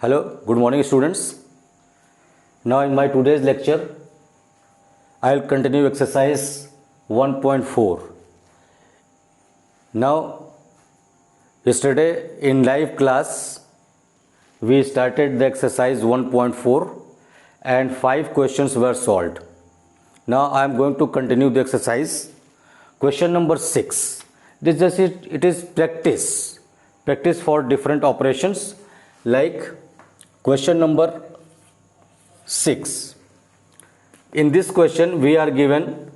Hello, good morning students. Now in my today's lecture, I will continue exercise 1.4. Now, yesterday in live class, we started the exercise 1.4 and 5 questions were solved. Now I am going to continue the exercise. Question number 6. It is practice for different operations. Like question number 6. In this question we are given,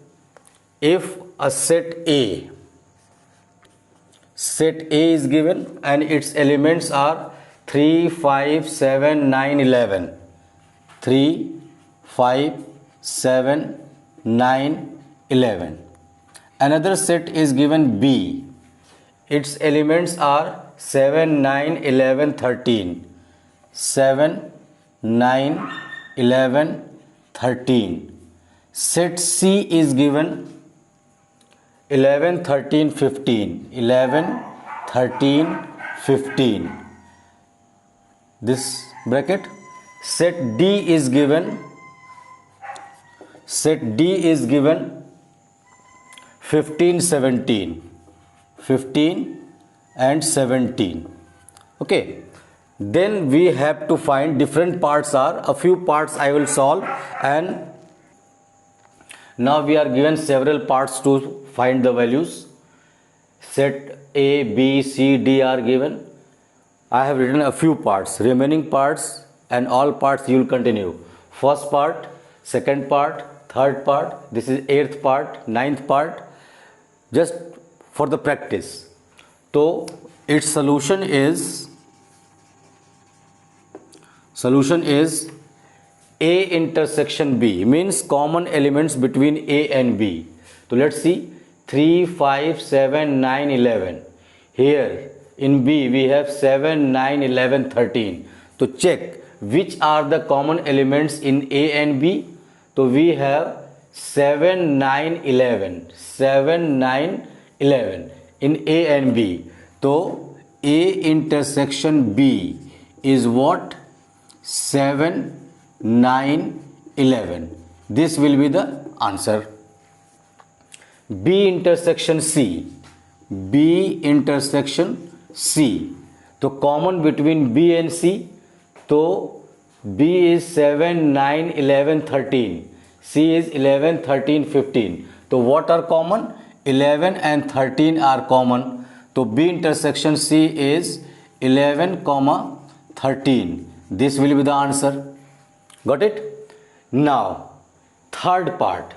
if a set A is given and its elements are 3, 5, 7, 9, 11. 3, 5, 7, 9, 11. Another set is given B. Its elements are 7, 9, 11, 13. 7, 9, 11, 13. Set C is given 11, 13, 15. 11, 13, 15. This bracket. Set D is given 15, 17. 15 and 17. Okay. Then we have to find different parts are, a few parts I will solve, and now we are given several parts to find the values. Set A, B, C, D are given. I have written a few parts, remaining parts and all parts you will continue. First part, second part, third part, this is 8th part, 9th part, just for the practice. So its solution is A intersection B, means common elements between A and B. So let's see, 3, 5, 7, 9, 11. Here in B we have 7, 9, 11, 13. So check which are the common elements in A and B. So we have 7, 9, 11. 7, 9, 11 in A and B. So A intersection B is what? 7, 9, 11. This will be the answer. B intersection C. B intersection C. So common between B and C. So B is 7, 9, 11, 13. C is 11, 13, 15. So what are common? 11 and 13 are common. So B intersection C is 11, 13. This will be the answer. Got it? Now, third part.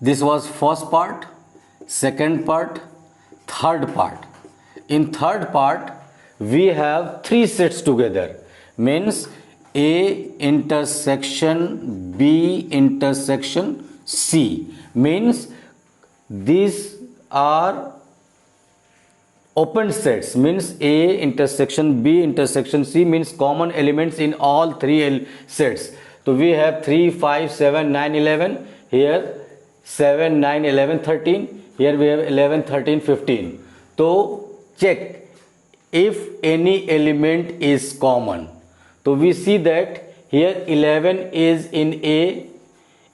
This was first part, second part, third part. In third part, we have 3 sets together. Means A intersection B intersection C. Means these are open sets, means A intersection B intersection C, means common elements in all 3 sets. So we have 3, 5, 7, 9, 11. Here 7, 9, 11, 13. Here we have 11, 13, 15. So check if any element is common. So we see that here 11 is in A,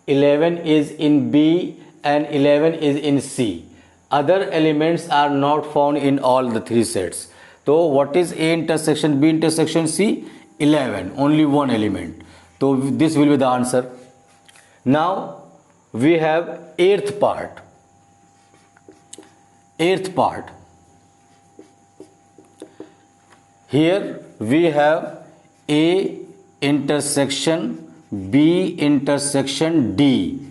11 is in B and 11 is in C. Other elements are not found in all the 3 sets. So what is A intersection B intersection C? 11, only one element. So this will be the answer. Now we have 8th part. 8th part. Here we have A intersection B intersection D.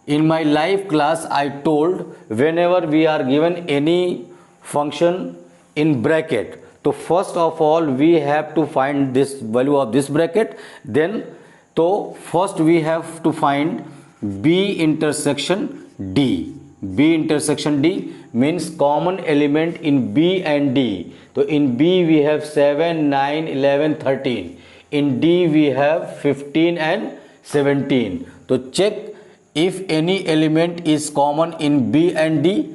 In my live class, I told whenever we are given any function in bracket, so first of all we have to find this value of this bracket. Then, so first we have to find B intersection D. B intersection D means common element in B and D. So in B we have 7, 9, 11, 13. In D we have 15 and 17. So check if any element is common in B and D.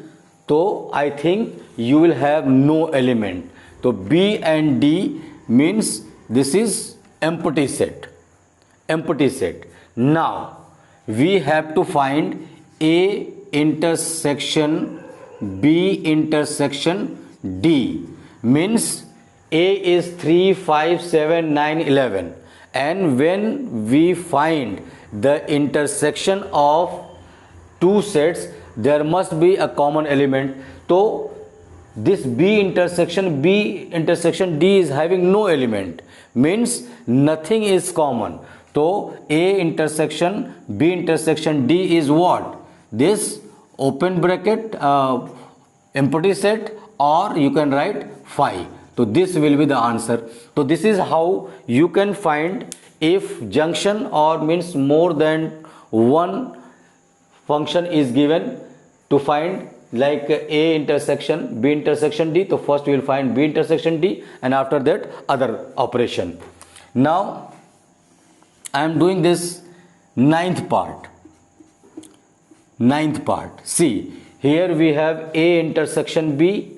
So I think you will have no element. So B and D means this is empty set. Empty set. Now we have to find A intersection B intersection D, means A is 3, 5, 7, 9, 11, and when we find the intersection of two sets, there must be a common element. So this B intersection D is having no element, means nothing is common. So A intersection B intersection D is what? This open bracket empty set, or you can write phi. So this will be the answer. So this is how you can find if junction or means more than one function is given to find, like A intersection B intersection D. So first we will find B intersection D, and after that other operation. Now I am doing this ninth part. See, here we have A intersection B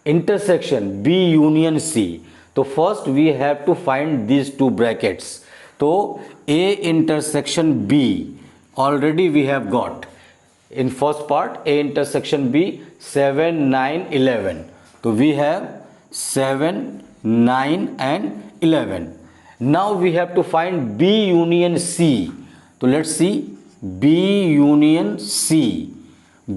union C. So first we have to find these two brackets. So A intersection B already we have got. In first part, A intersection B, 7, 9, 11. So we have 7, 9 and 11. Now we have to find B union C. So let's see, B union C.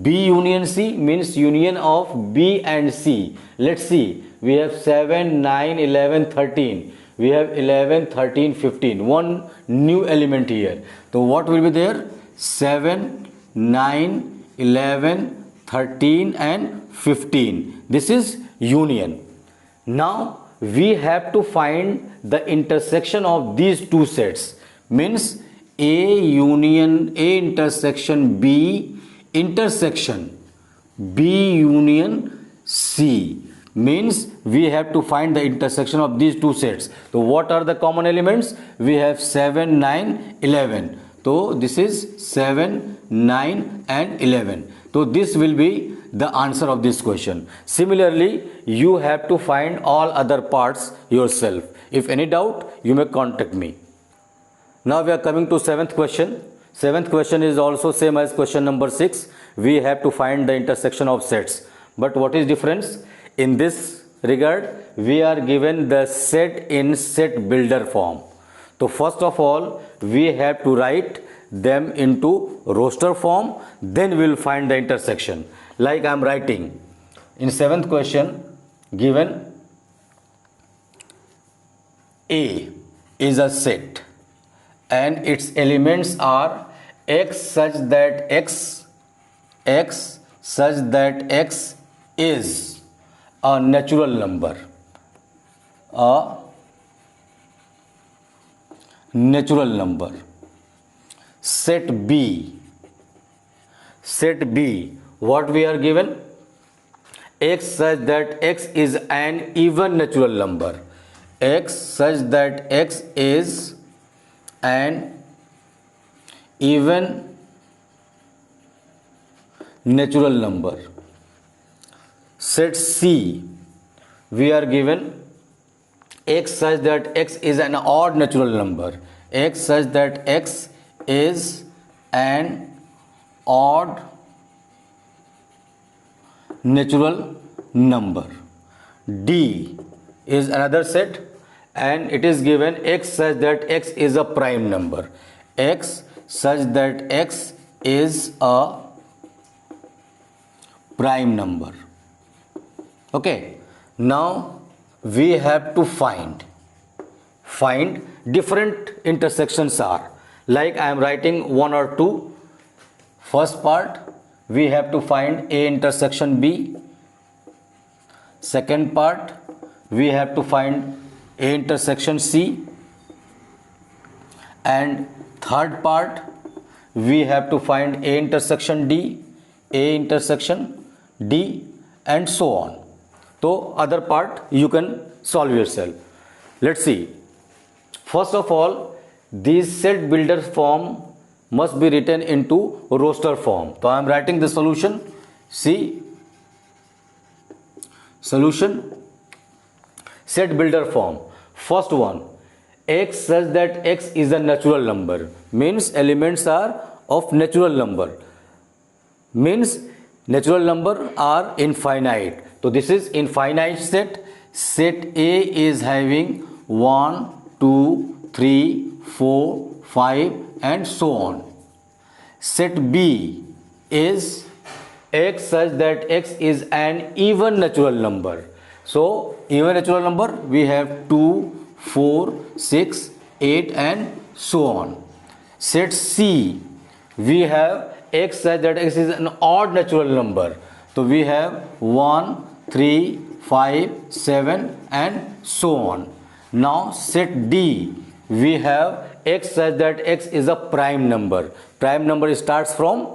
B union C means union of B and C. Let's see, we have 7, 9, 11, 13. We have 11, 13, 15. One new element here. So what will be there? 7, 9, 11, 13 and 15. This is union. Now we have to find the intersection of these two sets, means A intersection B intersection B union C, means we have to find the intersection of these two sets. So what are the common elements? We have 7, 9, 11. So this is 7, 9 and 11. So this will be the answer of this question. Similarly, you have to find all other parts yourself. If any doubt, you may contact me. Now we are coming to seventh question. Seventh question is also same as question number 6. We have to find the intersection of sets. But what is difference? In this regard, we are given the set in set builder form. So first of all, we have to write them into roster form, then we will find the intersection. Like I am writing in seventh question, given A is a set and its elements are x such that x is a natural number. Set B, what we are given? X such that x is an even natural number. X such that x is an even natural number. Set C, we are given x such that x is an odd natural number. X such that x is an odd natural number. D is another set and it is given x such that x is a prime number. X such that x is a prime number. Okay, now we have to find different intersections are, like I am writing one or two. First part, we have to find A intersection B. Second part, we have to find A intersection C. And third part, we have to find A intersection D, A intersection D, and so on. So other part you can solve yourself. Let's see. First of all, this set builder form must be written into roster form. So I am writing the solution. See, solution, set builder form. First one, x such that x is a natural number, means elements are of natural number, means natural number are infinite. So this is infinite set. Set A is having 1, 2, 3, 4, 5 and so on. Set B is x such that x is an even natural number. So even natural number we have 2, 4, 6, 8 and so on. Set C, we have x such that x is an odd natural number. So we have 1, 3, 5, 7 and so on. Now set D, we have x such that x is a prime number. Prime number starts from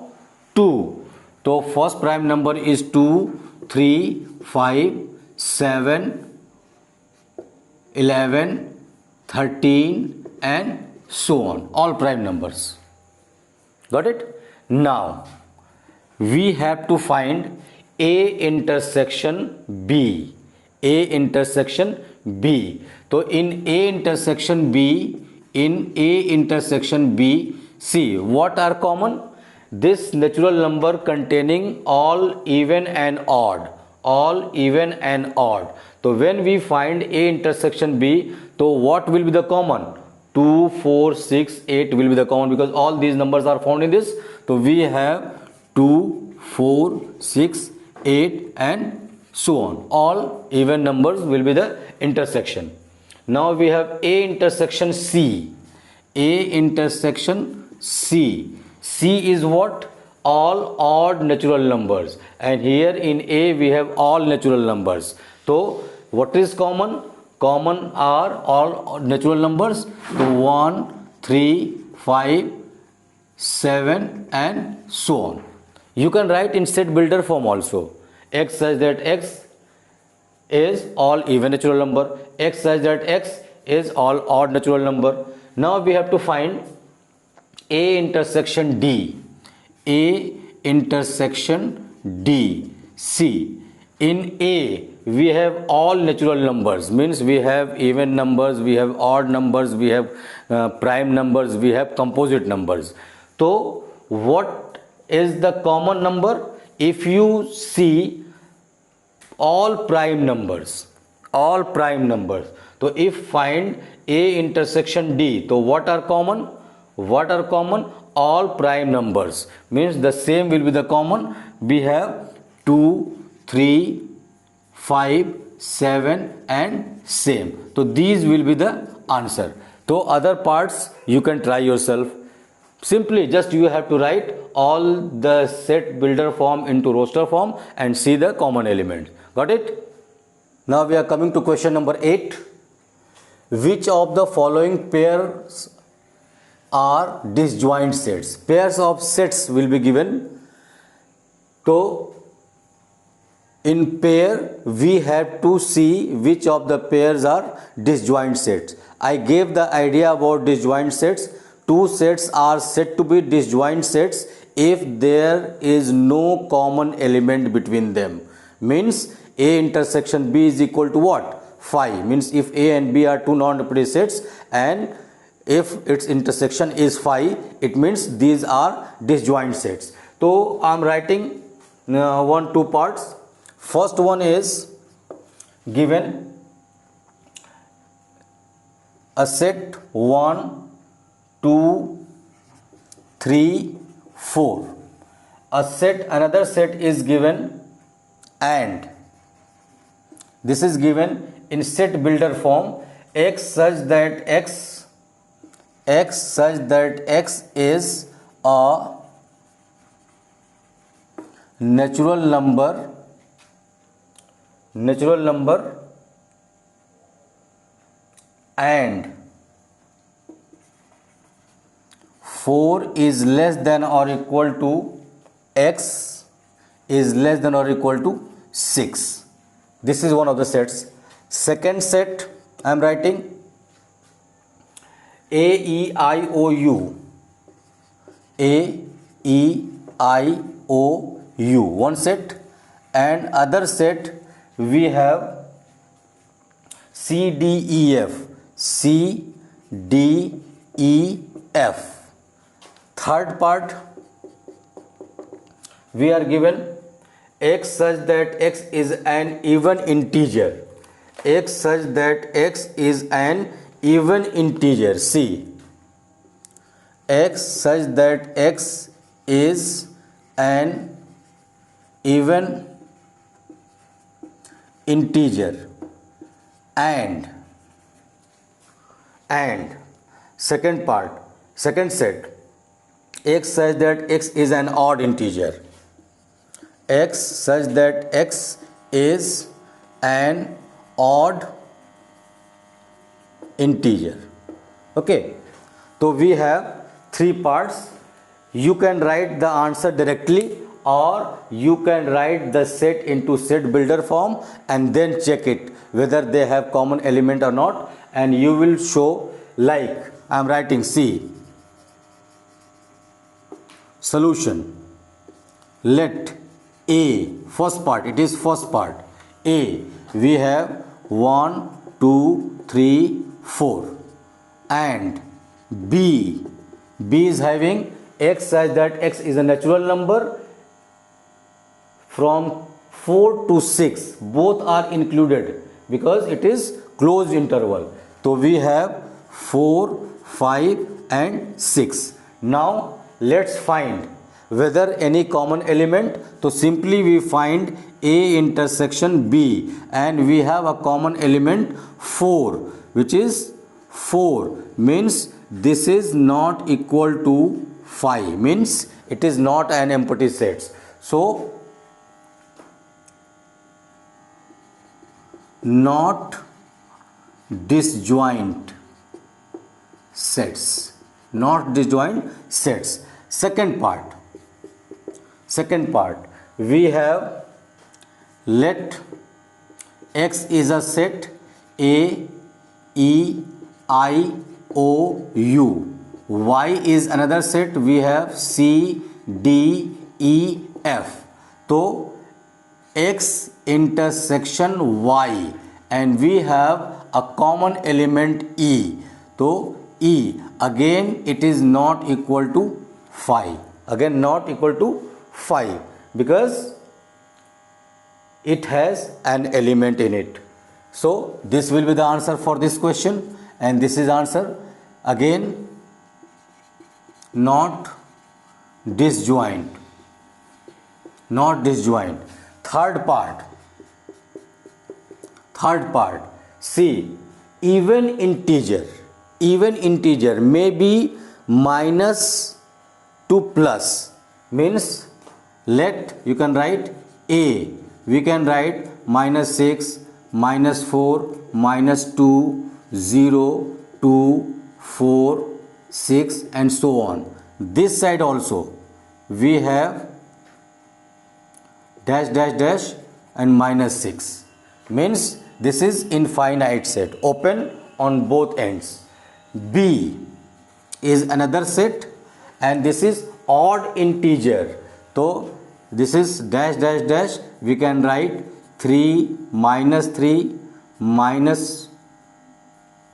2. So first prime number is 2, 3, 5, 7, 11, 13 and so on. All prime numbers. Got it? Now we have to find A intersection B. A intersection B. So in A intersection B, see what are common? This natural number containing all even and odd. All even and odd. So when we find A intersection B, so what will be the common? 2, 4, 6, 8 will be the common, because all these numbers are found in this. So we have 2, 4, 6, 8 and so on. All even numbers will be the intersection. Now we have A intersection C. A intersection C. C is what? All odd natural numbers. And here in A we have all natural numbers. So what is common? Common are all natural numbers. So 1, 3, 5, 7 and so on. You can write in set builder form also. X such that x is all even natural number. X such that x is all odd natural number. Now we have to find A intersection D. A intersection D. See, in A we have all natural numbers, means we have even numbers, we have odd numbers, we have prime numbers, we have composite numbers. So what is the common number? If you see all prime numbers, all prime numbers. So if find A intersection D, so what are common? What are common? All prime numbers, means the same will be the common. We have 2, 3, 5, 7 and same. So these will be the answer. So other parts you can try yourself. Simply just you have to write all the set builder form into roster form and see the common element. Got it? Now we are coming to question number 8. Which of the following pairs are disjoint sets? Pairs of sets will be given. So in pair we have to see which of the pairs are disjoint sets. I gave the idea about disjoint sets. Two sets are said to be disjoint sets if there is no common element between them. Means A intersection B is equal to what? 5. Means if A and B are two non-repetitive sets and if its intersection is 5, it means these are disjoint sets. So I am writing 2 parts. First one is given a set 1, 2, 3, 4. A set, another set is given, and this is given in set builder form. X such that x is a natural number and 4 is less than or equal to x is less than or equal to 6. This is one of the sets. Second set I am writing A, E, I, O, U. A, E, I, O, U. One set. And other set we have C, D, E, F. C, D, E, F. Third part, we are given x such that x is an even integer. X such that x is an even integer. C. X such that x is an even integer and second part, second set, x such that x is an odd integer. X such that x is an odd integer. Okay, so we have three parts. You can write the answer directly, or you can write the set into set builder form and then check it whether they have common element or not, and you will show, like I am writing. See, solution. Let A, first part, it is first part. A, we have 1, 2, 3, 4, and B is having x such that x is a natural number from 4 to 6, both are included because it is closed interval. So we have 4, 5 and 6. Now let's find whether any common element. So simply we find A intersection B, and we have a common element 4, which is 4, means this is not equal to 5, means it is not an empty set. So not disjoint sets, not disjoint sets. Second part, we have, let x is a set A, E, I, O, U. Y is another set, we have C, D, E, F. So x intersection Y, and we have a common element E. So E, again it is not equal to 5, again not equal to 5, because it has an element in it. So this will be the answer for this question, and this is answer. Again, not disjoint, not disjoint. Third part, see, even integer may be minus to plus, means let, you can write A, we can write -6, -4, -2, 0, 2, 4, 6 and so on. This side also we have dash dash dash and -6, means this is infinite set, open on both ends. B is another set, and this is odd integer. So this is dash dash dash, we can write 3, -3,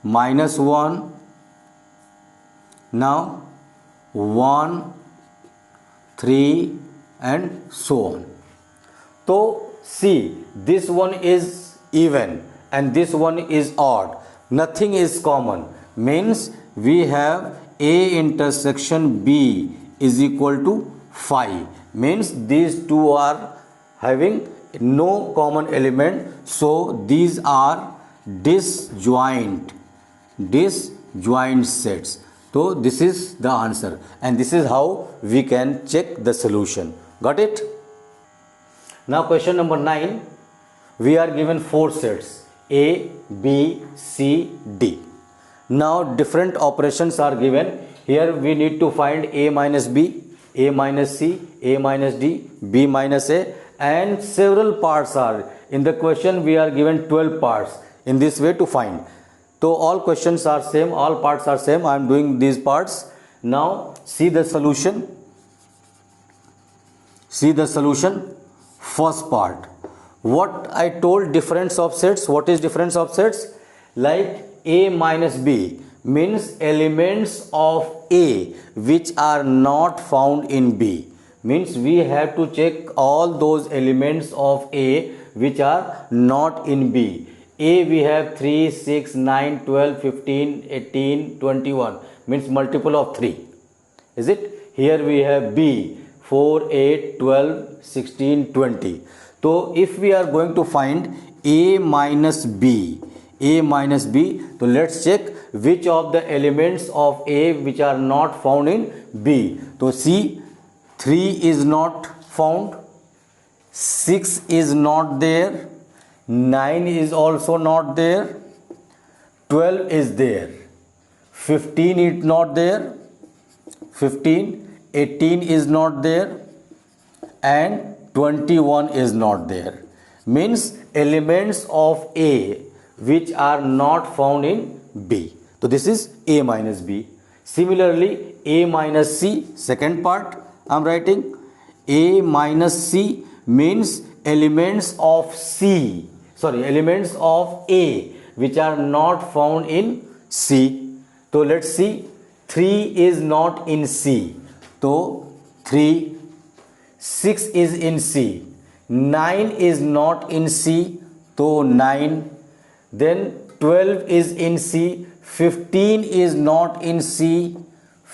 -1, now 1, 3 and so on. So see, this one is even and this one is odd, nothing is common, means we have A intersection B is equal to 5, means these two are having no common element, so these are disjoint sets. So this is the answer, and this is how we can check the solution. Got it? Now question number 9, we are given 4 sets A, B, C, D. Now different operations are given. Here we need to find A minus B, A minus C, A minus D, B minus A, and several parts are in the question. We are given 12 parts in this way to find. So all questions are same, all parts are same. I am doing these parts. Now see the solution. See the solution. First part, what I told, difference of sets. What is difference of sets? Like A minus B means elements of A which are not found in B. Means we have to check all those elements of A which are not in B. A we have 3, 6, 9, 12, 15, 18, 21 means multiple of 3. Is it? Here we have B 4, 8, 12, 16, 20. So if we are going to find A minus B, so let's check which of the elements of A which are not found in B. So see, 3 is not found, 6 is not there, 9 is also not there, 12 is there, 15 is not there, 18 is not there, and 21 is not there. Means elements of A which are not found in B. So this is A minus B. Similarly, A minus C, second part I am writing. A minus C means elements of A which are not found in C. So let's see, 3 is not in C. So 3, 6 is in C, 9 is not in C, so 9, then 12 is in C, 15 is not in C,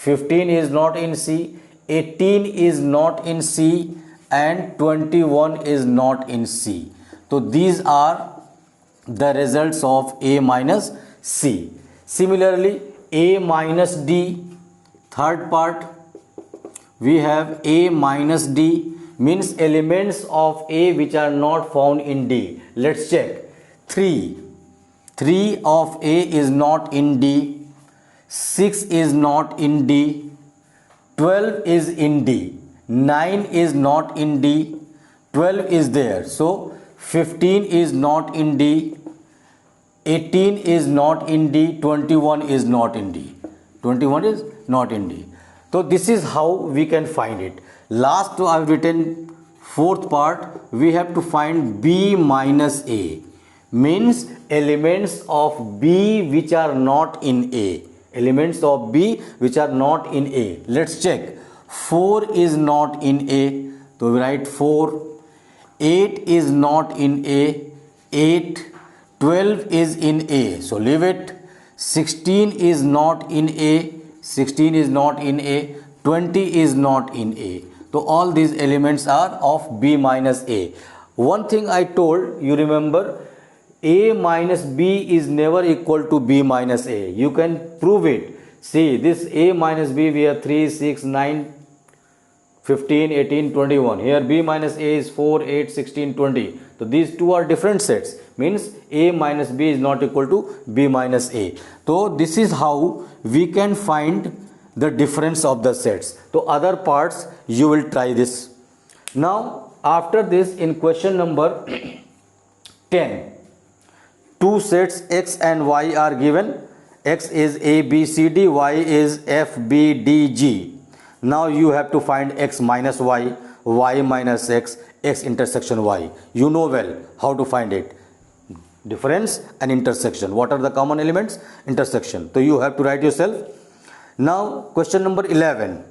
18 is not in C, and 21 is not in C. So these are the results of A minus C. Similarly, A minus D, third part, we have A minus D means elements of A which are not found in D. Let's check. 3 of A is not in D, 6 is not in D, 12 is in D, 9 is not in D, 12 is there. So 15 is not in D, 18 is not in D, 21 is not in D. 21 is not in D. So this is how we can find it. Last I have written fourth part, we have to find B minus A means elements of B which are not in A. Elements of B which are not in A. Let's check. 4 is not in A. So we write 4. 8 is not in A. 8. 12 is in A. So leave it. 16 is not in A. 16 is not in A, 20 is not in A. So all these elements are of B minus A. One thing I told you, remember, A minus B is never equal to B minus A. You can prove it. See, this A minus B, we have 3, 6, 9, 15, 18, 21. Here B minus A is 4, 8, 16, 20. So these two are different sets. Means A minus B is not equal to B minus A. So this is how we can find the difference of the sets. So other parts you will try this. Now after this, in question number 10, two sets X and Y are given. X is A, B, C, D, Y is F, B, D, G. Now you have to find X minus Y, Y minus X, X intersection Y. You know well how to find it. Difference and intersection. What are the common elements? Intersection. So you have to write yourself. Now question number 11.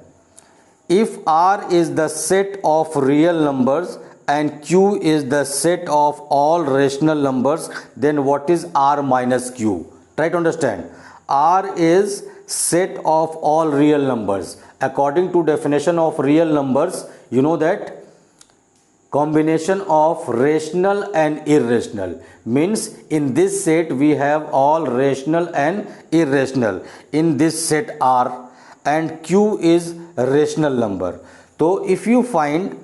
If R is the set of real numbers and Q is the set of all rational numbers, then what is R minus Q? Try to understand. R is set of all real numbers. According to definition of real numbers, you know that combination of rational and irrational means in this set we have all rational and irrational in this set R, and Q is rational number. So if you find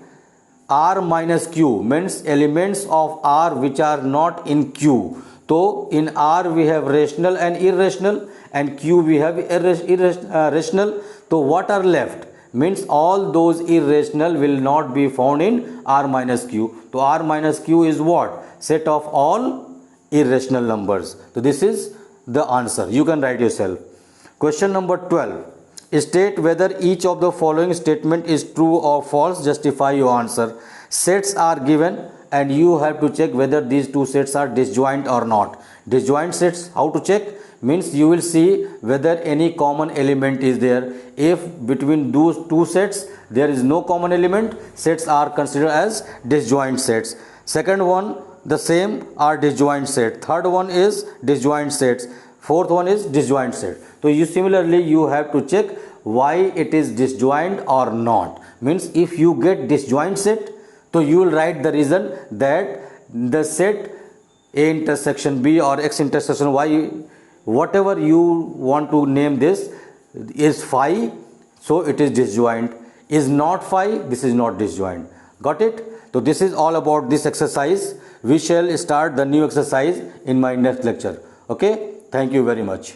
R minus Q means elements of R which are not in Q. So in R we have rational and irrational, and Q we have rational. So what are left? Means all those irrational will not be found in R minus Q. So R minus Q is what? Set of all irrational numbers. So this is the answer. You can write yourself. Question number 12. State whether each of the following statement is true or false. Justify your answer. Sets are given and you have to check whether these two sets are disjoint or not. Disjoint sets, how to check? Means you will see whether any common element is there. If between those two sets there is no common element, sets are considered as disjoint sets. Second one, the same are disjoint set. Third one is disjoint sets. Fourth one is disjoint set. So you similarly you have to check why it is disjoint or not. Means if you get disjoint set, so you will write the reason that the set A intersection B or X intersection Y, whatever you want to name this, is phi, so it is disjoint. Is not phi, this is not disjoint. Got it? So this is all about this exercise. We shall start the new exercise in my next lecture. Okay, thank you very much.